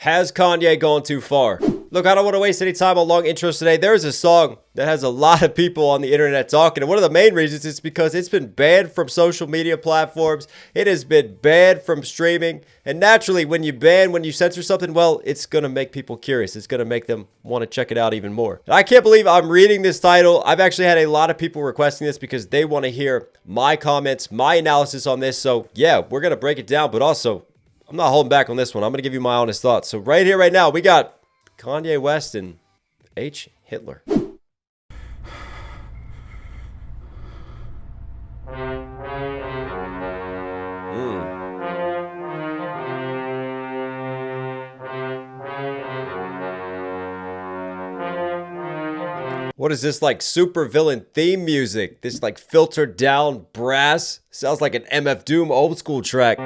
Has Kanye gone too far? Look, I don't want to waste any time on long intros today. There's a song that has a lot of people on the internet talking, and one of the main reasons is because it's been banned from social media platforms. It has been banned from streaming, and naturally, when you censor something, well, it's going to make people curious. It's going to make them want to check it out even more. And I can't believe I'm reading this title. I've actually had a lot of people requesting this because they want to hear my comments, my analysis on this. So yeah, we're going to break it down, but also, I'm not holding back on this one. I'm going to give you my honest thoughts. So right here, right now, we got Kanye West and Hitler. What is this, like super villain theme music? This like filtered down brass? Sounds like an MF Doom old school track.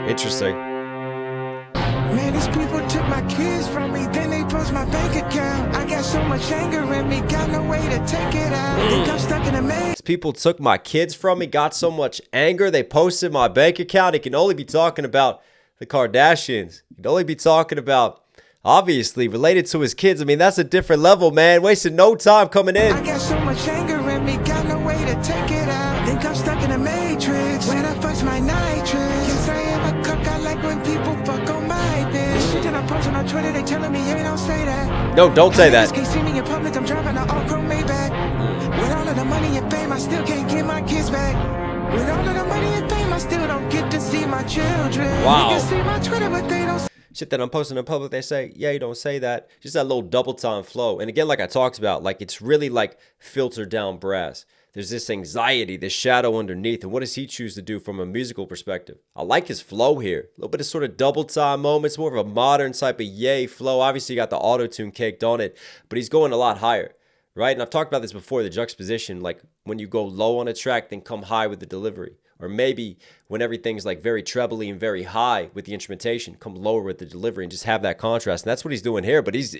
Interesting. Man, these people took my kids from me, then they post my bank account. I got so much anger in me, got no way to take it out. Think I'm stuck in a maze. These people took my kids from me, got so much anger, they posted my bank account. He can only be talking about the Kardashians. He can only be talking about, obviously, related to his kids. I mean, that's a different level, man. Wasting no time coming in. I got so much anger in me, got no way to take it out. Think I'm stuck in a matrix, when I fuck's my nitrous. Yes, I am a cook, I like when people fuck on my bitch. Then I post on Twitter, they telling me, hey, don't say that. No, don't say that. Can't see me in public, I'm driving an all-chrome Maybach. With all of the money and fame, I still can't get my kids back. With all of the money and fame, I still don't get to see my children. Wow. You can see my Twitter, but they don't. Shit that I'm posting in public, they say, yeah, you don't say that. Just that little double time flow. And again, like I talked about, like it's really like filtered down brass. There's this anxiety, this shadow underneath. And what does he choose to do from a musical perspective? I like his flow here. A little bit of sort of double time moments, more of a modern type of yay flow. Obviously, you got the auto-tune caked on it, but he's going a lot higher, right? And I've talked about this before, the juxtaposition, like when you go low on a track, then come high with the delivery. Or maybe when everything's like very trebly and very high with the instrumentation, come lower with the delivery and just have that contrast. And that's what he's doing here. But he's,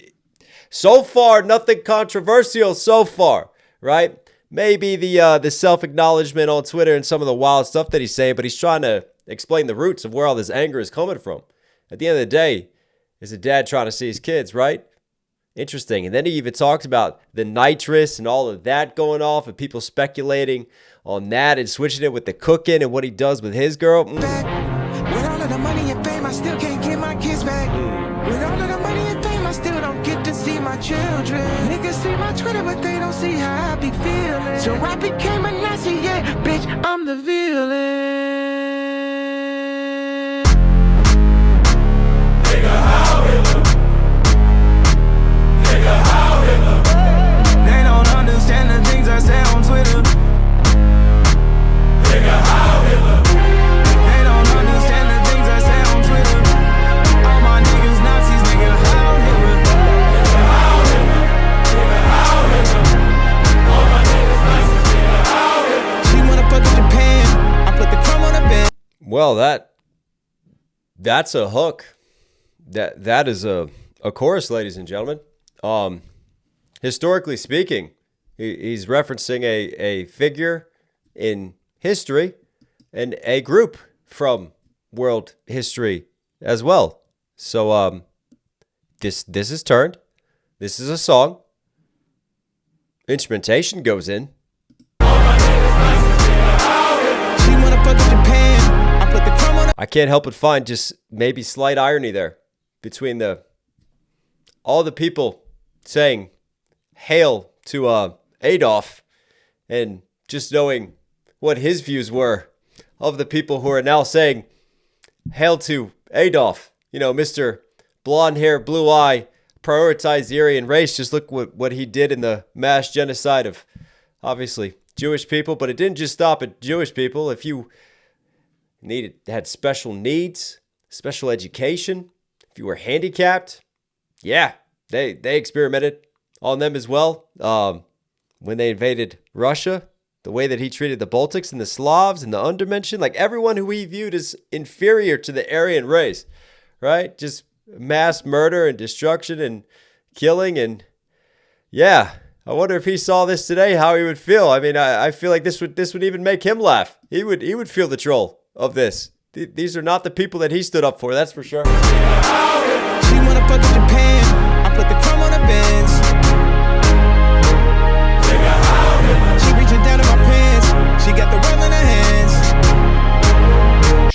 so far, nothing controversial so far, right? Maybe the self-acknowledgement on Twitter and some of the wild stuff that he's saying, but he's trying to explain the roots of where all this anger is coming from. At the end of the day, it's a dad trying to see his kids, right? Interesting. And then he even talked about the nitrous and all of that going off and people speculating on that and switching it with the cooking and what he does with his girl. With all of the money and fame, I still can't get my kids back. With all of the money and fame, I still don't get to see my children. Niggas see my Twitter, but they don't see how I be feeling. So I became a Nazi, yeah, bitch, I'm the villain. Nigga, how Hitler? Nigga, how Hitler? They don't understand the things I say on Twitter. Nigga, how Hitler? They don't understand the things I say on Twitter. All my niggas Nazis, nigga, how Hitler? Nigga, how Hitler? Nigga, how Hitler? All my niggas Nazis, nigga, how Hitler? She wanna fuck with Japan. I put the crumb on the bed. Well, that's a hook. That is a chorus, ladies and gentlemen. Historically speaking, he's referencing a figure in history and a group from world history as well. So this is turned. This is a song. Instrumentation goes in. I can't help but find just maybe slight irony there between all the people saying Heil to Adolf and just knowing what his views were of the people who are now saying Heil to Adolf. You know, Mr. Blonde hair, blue eye, prioritized the Aryan race. Just look what he did in the mass genocide of, obviously, Jewish people. But it didn't just stop at Jewish people. If you had special needs, special education, if you were handicapped, yeah, they experimented on them as well. When they invaded Russia, the way that he treated the Baltics and the Slavs and the Undermenschen, like everyone who he viewed as inferior to the Aryan race, right? Just mass murder and destruction and killing. And yeah, I wonder if he saw this today, how he would feel. I mean, I feel like this would even make him laugh. He would feel the troll of this. These are not the people that he stood up for, that's for sure. She wanna fuck in Japan. I put the crumb on the bench. She reaching down in my pants. She got the world in her hands.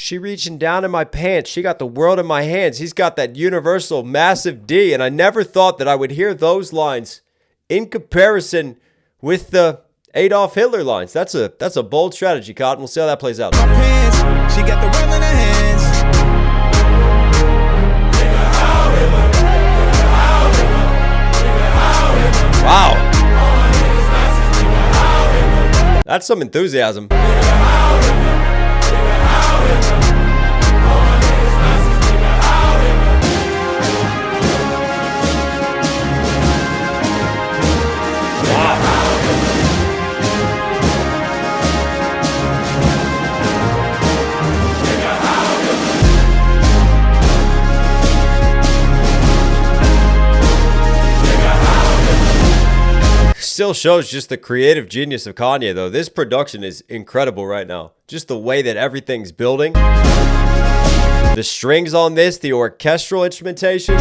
She reaching down in my pants. She got the world in my hands. He's got that universal massive D. And I never thought that I would hear those lines in comparison with the Adolf Hitler lines. That's a bold strategy, Cotton. We'll see how that plays out. My pants. She got the world in her hands. Wow. That's some enthusiasm. Still shows just the creative genius of Kanye, though. This production is incredible right now. Just the way that everything's building. The strings on this, the orchestral instrumentation.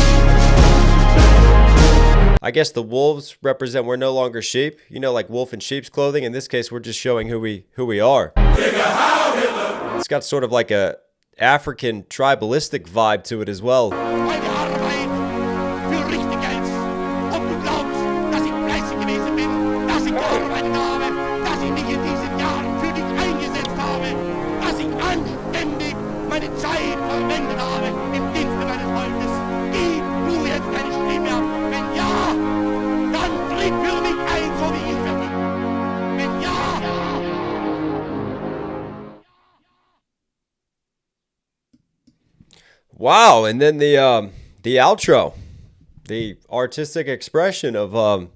I guess the wolves represent we're no longer sheep. You know, like wolf in sheep's clothing. In this case, we're just showing who we are. It's got sort of like a African tribalistic vibe to it as well. Wow, and then the outro, the artistic expression of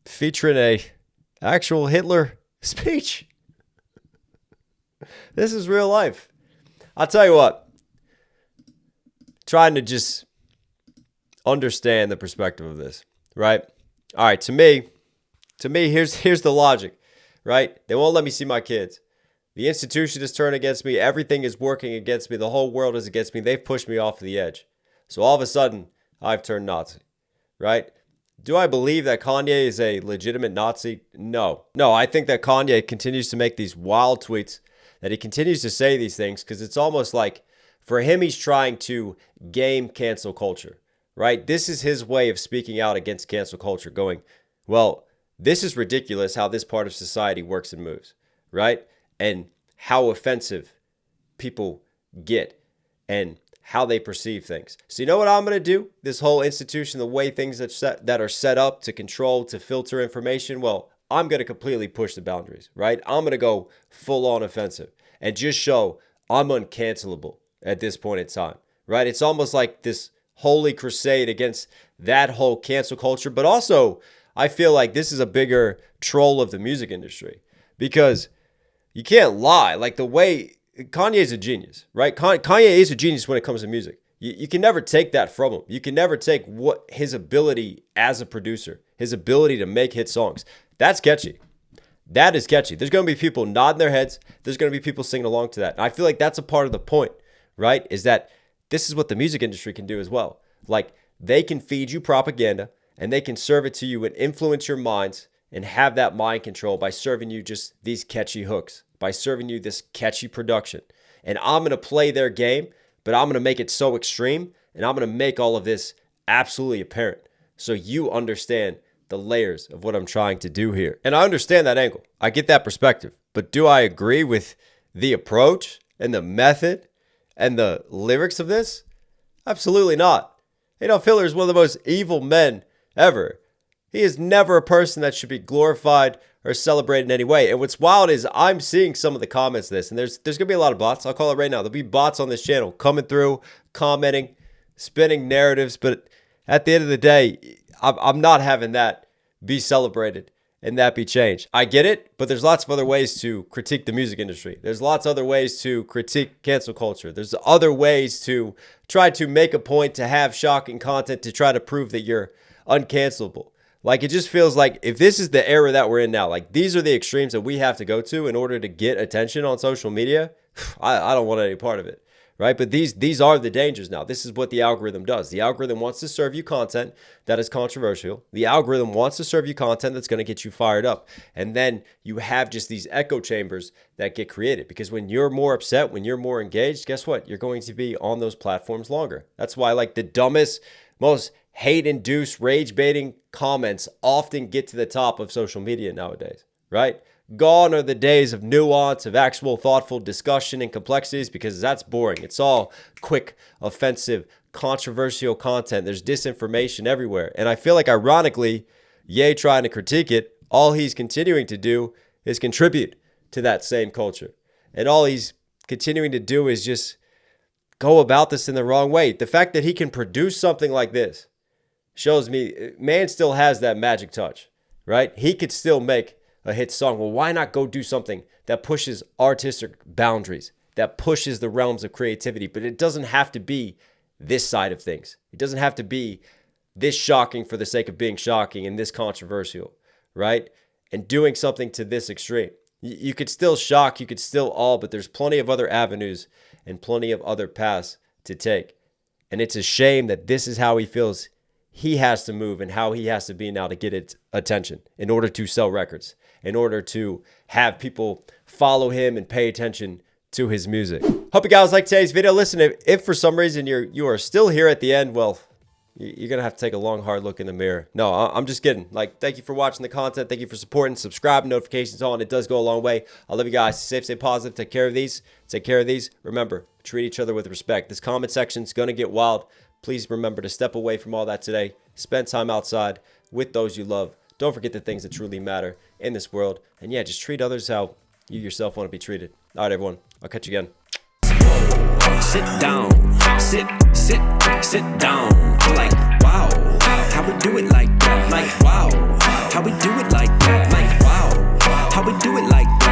featuring a actual Hitler speech. This is real life. I'll tell you what. Trying to just understand the perspective of this, right? All right, to me, here's the logic, right? They won't let me see my kids. The institution is turned against me. Everything is working against me. The whole world is against me. They've pushed me off the edge. So all of a sudden, I've turned Nazi, right? Do I believe that Kanye is a legitimate Nazi? No. No, I think that Kanye continues to make these wild tweets, that he continues to say these things, because it's almost like, for him, he's trying to game cancel culture, right? This is his way of speaking out against cancel culture, going, well, this is ridiculous how this part of society works and moves, right? And how offensive people get and how they perceive things. So you know what I'm going to do? This whole institution, the way things that are set up to control, to filter information, well, I'm going to completely push the boundaries, right? I'm going to go full on offensive and just show I'm uncancelable at this point in time, right? It's almost like this holy crusade against that whole cancel culture. But also, I feel like this is a bigger troll of the music industry, because you can't lie. Like, the way Kanye is a genius, right? Kanye is a genius when it comes to music. You can never take that from him. You can never take what his ability as a producer, his ability to make hit songs. That's catchy. That is catchy. There's going to be people nodding their heads. There's going to be people singing along to that. And I feel like that's a part of the point, right? Is that this is what the music industry can do as well. Like, they can feed you propaganda and they can serve it to you and influence your minds and have that mind control by serving you just these catchy hooks, by serving you this catchy production. And I'm going to play their game, but I'm going to make it so extreme, and I'm going to make all of this absolutely apparent so you understand the layers of what I'm trying to do here. And I understand that angle. I get that perspective. But do I agree with the approach and the method and the lyrics of this? Absolutely not. Adolf Hitler is one of the most evil men ever. He is never a person that should be glorified or celebrated in any way. And what's wild is I'm seeing some of the comments of this, and there's going to be a lot of bots. I'll call it right now. There'll be bots on this channel coming through, commenting, spinning narratives. But at the end of the day, I'm not having that be celebrated and that be changed. I get it, but there's lots of other ways to critique the music industry. There's lots of other ways to critique cancel culture. There's other ways to try to make a point, to have shocking content, to try to prove that you're uncancelable. Like, it just feels like if this is the era that we're in now, like, these are the extremes that we have to go to in order to get attention on social media, I don't want any part of it, right? But these are the dangers now. This is what the algorithm does. The algorithm wants to serve you content that is controversial. The algorithm wants to serve you content that's going to get you fired up. And then you have just these echo chambers that get created, because when you're more upset, when you're more engaged, guess what? You're going to be on those platforms longer. That's why like the dumbest, most hate-induced, rage-baiting comments often get to the top of social media nowadays, right? Gone are the days of nuance, of actual thoughtful discussion and complexities, because that's boring. It's all quick, offensive, controversial content. There's disinformation everywhere. And I feel like, ironically, Ye trying to critique it, all he's continuing to do is contribute to that same culture. And all he's continuing to do is just go about this in the wrong way. The fact that he can produce something like this shows me man still has that magic touch, right? He could still make a hit song. Well, why not go do something that pushes artistic boundaries, that pushes the realms of creativity? But it doesn't have to be this side of things. It doesn't have to be this shocking for the sake of being shocking and this controversial, right? And doing something to this extreme. You could still shock, you could still all, but there's plenty of other avenues and plenty of other paths to take. And it's a shame that this is how he feels he has to move and how he has to be now to get its attention in order to sell records, in order to have people follow him and pay attention to his music. Hope you guys like today's video. Listen, if for some reason you are still here at the end, well, you're going to have to take a long, hard look in the mirror. No, I'm just kidding. Like, thank you for watching the content. Thank you for supporting. Subscribe, notifications on. It does go a long way. I love you guys. Stay safe, stay positive. Take care of these. Take care of these. Remember, treat each other with respect. This comment section's going to get wild. Please remember to step away from all that today. Spend time outside with those you love. Don't forget the things that truly matter in this world. And yeah, just treat others how you yourself want to be treated. All right, everyone. I'll catch you again. Sit down, sit down. I'm like, wow, how we do it like that? Like, wow, how we do it like that? Like, wow, how we do it like that?